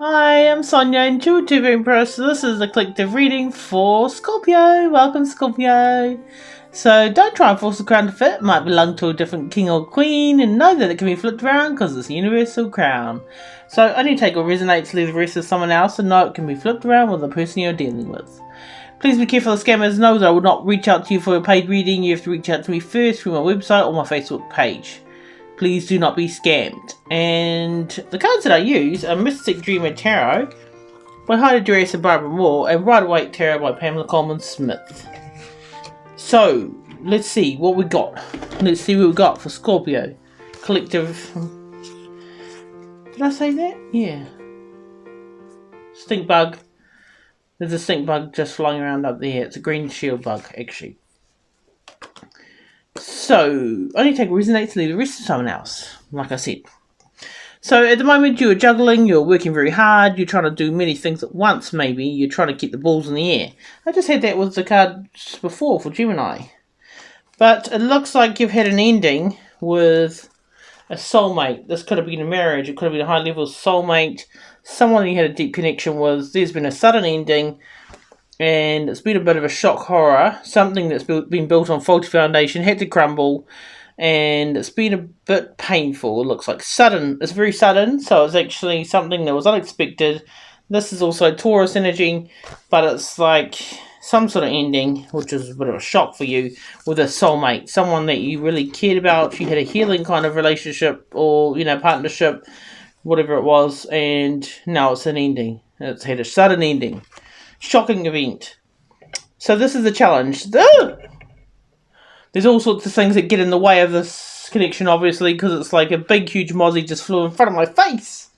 Hi, I'm Sonia, Intuitive Empress. This is the collective reading for Scorpio. Welcome, Scorpio. So don't try and force the crown to fit. It might belong to a different king or queen, and know that it can be flipped around because it's a universal crown. So only take what resonates, leave the rest of someone else, and know it can be flipped around with the person you're dealing with. Please be careful of scammers. Know that I will not reach out to you for a paid reading. You have to reach out to me first through my website or my Facebook page. Please do not be scammed. And the cards that I use are Mystic Dreamer Tarot by Heidi Dress and Barbara Moore, and Rider Waite Tarot by Pamela Coleman Smith. So, let's see what we got. Let's see what we got for Scorpio. Collective. Did I say that? Yeah. Stink bug. There's a stink bug just flying around up there. It's a green shield bug, actually. So, only take what resonates to leave the rest of someone else, like I said. So, at the moment, you're juggling, you're working very hard, you're trying to do many things at once, maybe. You're trying to keep the balls in the air. I just had that with the cards before for Gemini. But it looks like you've had an ending with a soulmate. This could have been a marriage, it could have been a high-level soulmate, someone you had a deep connection with. There's been a sudden ending. And it's been a bit of a shock horror. Something that's been built on faulty foundation had to crumble. And it's been a bit painful. It looks like sudden. It's very sudden. So it's actually something that was unexpected. This is also Taurus energy. But it's like some sort of ending, which is a bit of a shock for you, with a soulmate. Someone that you really cared about. You had a healing kind of relationship or, partnership. Whatever it was. And now it's an ending. It's had a sudden ending. Shocking event. So this is the challenge. There's all sorts of things that get in the way of this connection, obviously, because it's like a big, huge mozzie just flew in front of my face.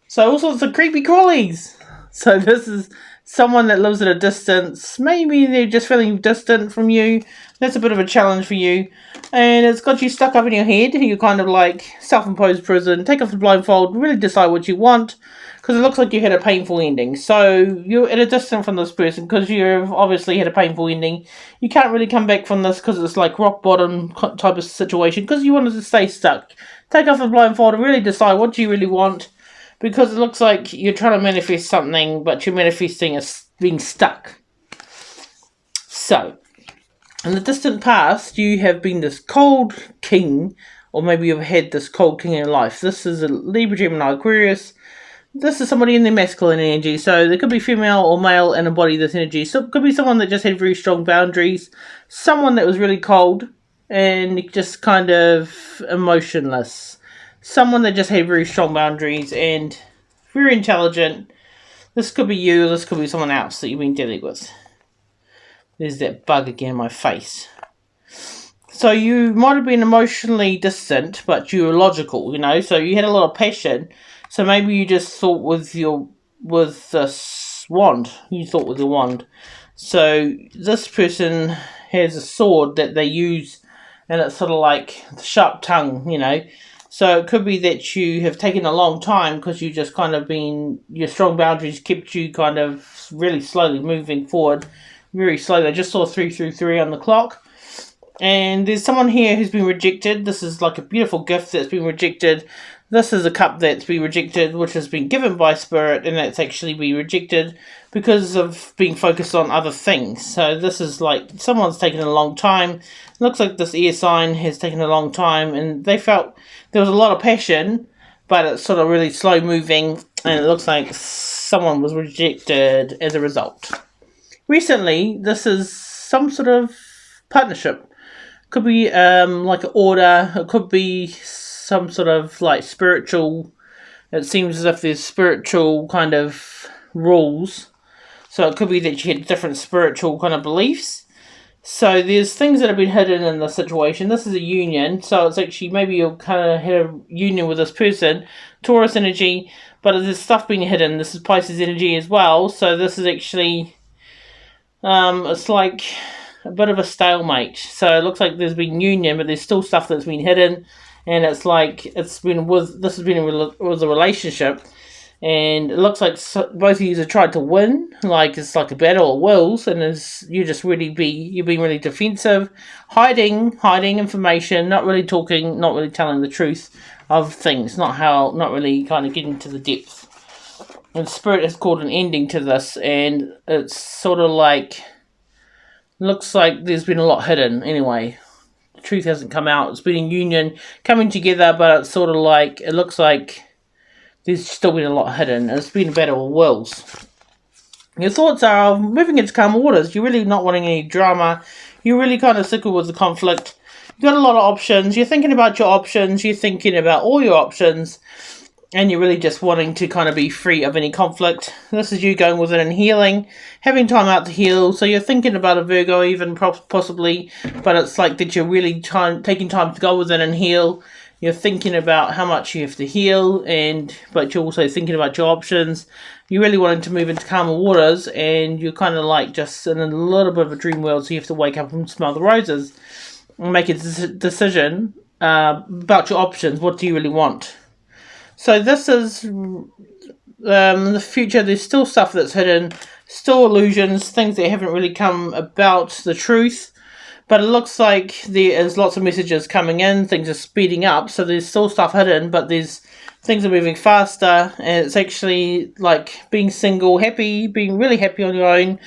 So all sorts of creepy crawlies. So this is someone that lives at a distance. Maybe they're just feeling distant from you. That's a bit of a challenge for you. And it's got you stuck up in your head. You're kind of like self-imposed prison. Take off the blindfold. Really decide what you want. Because it looks like you had a painful ending. So you're at a distance from this person because you've obviously had a painful ending. You can't really come back from this because it's like rock bottom type of situation. Because you wanted to stay stuck. Take off the blindfold and really decide what you really want. Because it looks like you're trying to manifest something, but you're manifesting as being stuck. So, in the distant past, you have been this cold king, or maybe you've had this cold king in your life. This is a Libra, Gemini, Aquarius. This is somebody in their masculine energy, so there could be female or male and embody this energy. So it could be someone that just had very strong boundaries, someone that was really cold and just kind of emotionless. Someone that just had very strong boundaries and very intelligent. This could be you, or this could be someone else that you've been dealing with. There's that bug again in my face. So you might have been emotionally distant, but you were logical, so you had a lot of passion. So maybe you just thought with this wand. You thought with the wand. So this person has a sword that they use, and it's sort of like the sharp tongue, So it could be that you have taken a long time because you just kind of your strong boundaries kept you kind of really slowly moving forward. Very slowly. I just saw 333 on the clock. And there's someone here who's been rejected. This is like a beautiful gift that's been rejected. This is a cup that's been rejected, which has been given by Spirit, and that's actually been rejected because of being focused on other things. So this is like someone's taken a long time. It looks like this air sign has taken a long time, and they felt there was a lot of passion, but it's sort of really slow moving, and it looks like someone was rejected as a result. Recently, this is some sort of partnership. Could be like an order. It could be some sort of like spiritual. It seems as if there's spiritual kind of rules. So it could be that you had different spiritual kind of beliefs. So there's things that have been hidden in the situation. This is a union. So it's actually maybe you kind of had a union with this person. Taurus energy. But there's stuff being hidden. This is Pisces energy as well. So this is actually it's like a bit of a stalemate. So it looks like there's been union, but there's still stuff that's been hidden, and it's like this has been with a relationship, and it looks like both of you have tried to win, like it's like a battle of wills, and you're being really defensive, hiding information, not really talking, not really telling the truth of things, not really kind of getting to the depth. And Spirit has called an ending to this, and it's sort of like, looks like there's been a lot hidden anyway. The truth hasn't come out. It's been in union, coming together, but it's sort of like, it looks like there's still been a lot hidden, and it's been a battle of wills. Your thoughts are moving into calmer waters. You're really not wanting any drama. You're really kind of sick with the conflict. You've got a lot of options. You're thinking about your options. You're thinking about all your options. And you're really just wanting to kind of be free of any conflict. This is you going within and healing. Having time out to heal. So you're thinking about a Virgo even possibly. But it's like that you're really taking time to go within and heal. You're thinking about how much you have to heal. But you're also thinking about your options. You're really wanting to move into calmer waters. And you're kind of like just in a little bit of a dream world. So you have to wake up and smell the roses. And make a decision about your options. What do you really want? So this is the future. There's still stuff that's hidden, still illusions, things that haven't really come about the truth. But it looks like there is lots of messages coming in, things are speeding up, so there's still stuff hidden, but things are moving faster, and it's actually like being single, happy, being really happy on your own,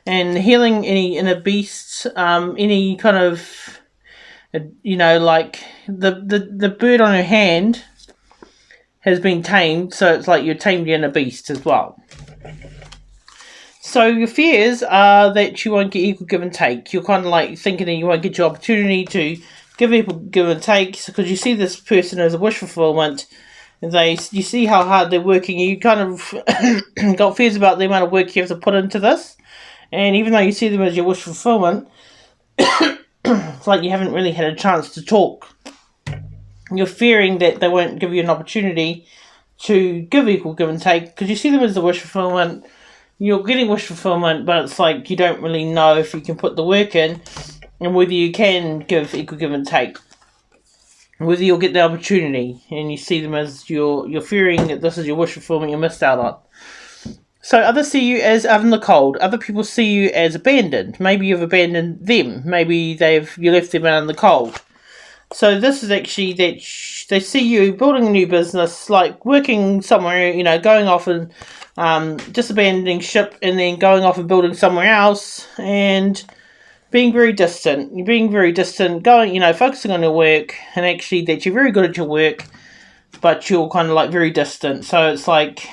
and healing any inner beasts, any kind of, like the bird on your hand has been tamed, so it's like you're tamed in a beast as well. So your fears are that you won't get equal give and take. You're kind of like thinking that you won't get your opportunity to give equal give and take, because you see this person as a wish fulfillment. You see how hard they're working. You kind of got fears about the amount of work you have to put into this. And even though you see them as your wish fulfillment, it's like you haven't really had a chance to talk. You're fearing that they won't give you an opportunity to give equal give and take, because you see them as the wish fulfillment. You're getting wish fulfillment, but it's like you don't really know if you can put the work in and whether you can give equal give and take, whether you'll get the opportunity. And you see them as you're fearing that this is your wish fulfillment you missed out on. So others see you as out in the cold. Other people see you as abandoned. Maybe you've abandoned them. Maybe you left them out in the cold. So this is actually that they see you building a new business, like working somewhere, going off and just abandoning ship and then going off and building somewhere else and being very distant. You're being very distant, focusing on your work, and actually that you're very good at your work, but you're kind of like very distant. So it's like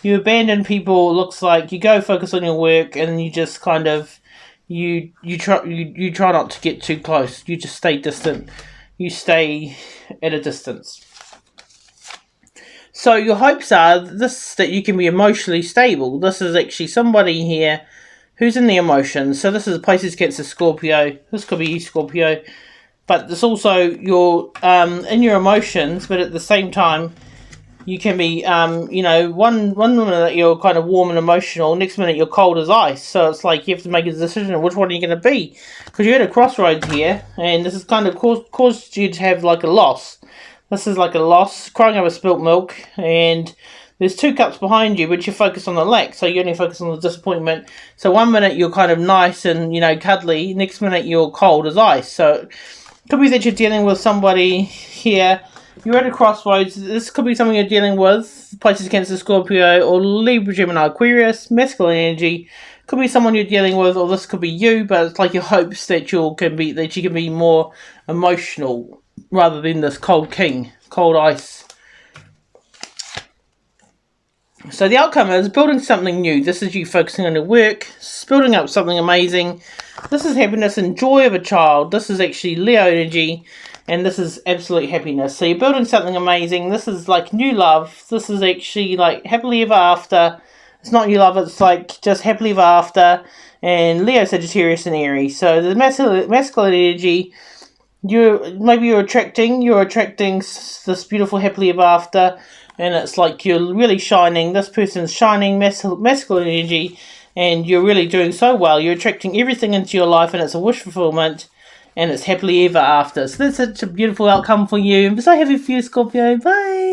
you abandon people. It looks like you go focus on your work and you just kind of You try not to get too close. You just stay distant. You stay at a distance. So your hopes are that you can be emotionally stable. This is actually somebody here who's in the emotions. So this is Pisces, Cancer, Scorpio. This could be you, Scorpio. But it's also you're in your emotions, but at the same time, you can be, one minute you're kind of warm and emotional, next minute you're cold as ice. So it's like you have to make a decision of which one are you going to be. Because you're at a crossroads here, and this is kind of caused you to have like a loss. This is like a loss, crying over spilt milk, and there's 2 cups behind you, but you focus on the lack, so you only focus on the disappointment. So one minute you're kind of nice and, cuddly, next minute you're cold as ice. So it could be that you're dealing with somebody here. You're at a crossroads. This could be something you're dealing with. Pisces, Cancer, Scorpio, or Libra, Gemini, Aquarius, masculine energy. Could be someone you're dealing with, or this could be you. But it's like your hopes that you can be more emotional rather than this cold king, cold ice. So the outcome is building something new. This is you focusing on your work, building up something amazing. This is happiness and joy of a child. This is actually Leo energy. And this is absolute happiness. So you're building something amazing. This is like new love. This is actually like happily ever after. It's not new love. It's like just happily ever after. And Leo, Sagittarius, and Aries. So the masculine energy, you're attracting this beautiful happily ever after. And it's like you're really shining. This person's shining, masculine energy. And you're really doing so well. You're attracting everything into your life. And it's a wish fulfillment. And it's happily ever after. So that's such a beautiful outcome for you. I'm so happy for you, Scorpio. Bye.